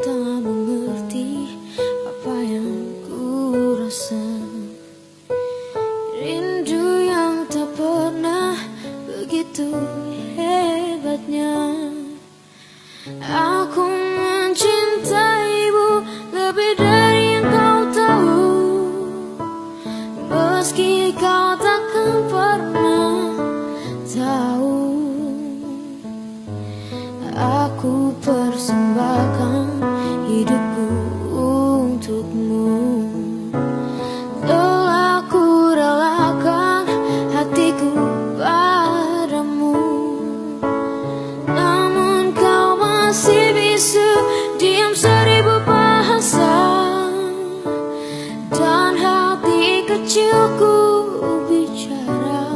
tak mengerti apa yang ku rasa. Rindu yang tak pernah begitu hebatnya. Aku mencintaimu lebih dari yang kau tahu, meski kau takkan pernah tahu. Aku persembahkan hidupku untukmu. Telah ku relakan hatiku padamu, namun kau masih bisa diam 1000 bahasa, dan hati kecilku bicara.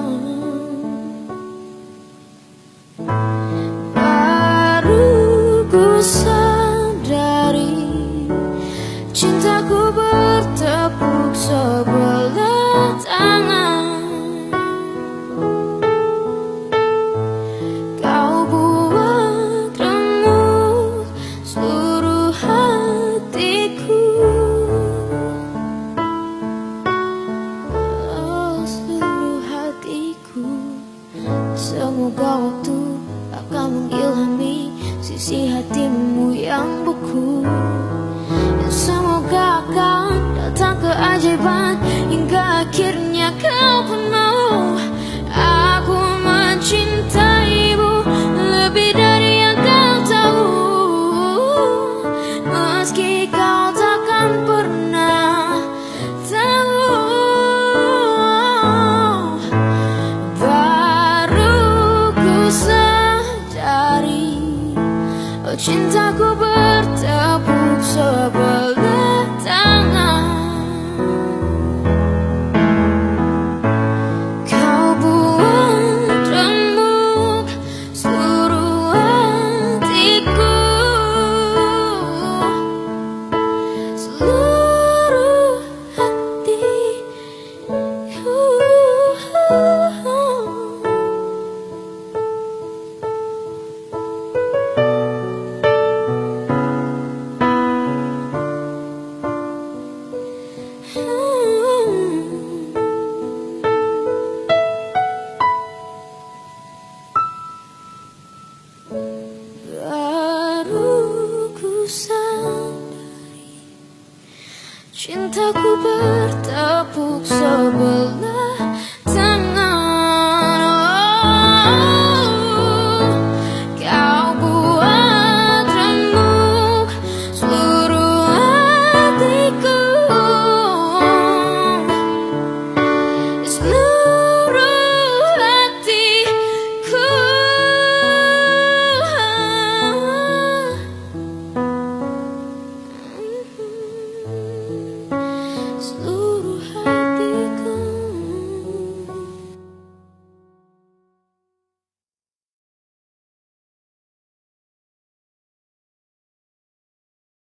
Ku sadari cintaku bertepuk sebelah tangan. Kau buat remuk seluruh hatiku, oh, seluruh hatiku. Semoga waktu akan mengilhami sisi hatimu yang beku, dan semoga akan datang keajaiban hingga akhirnya kau penuh. Aku mencintaimu lebih dari yang kau tahu, meski kau takkan pernah tahu. Baru ku sadari cintaku bertepuk sebelah tangan. Kau buat remuk seluruh hatiku, seluruh hatiku. Baru ku sadari cintaku bertepuk sebelah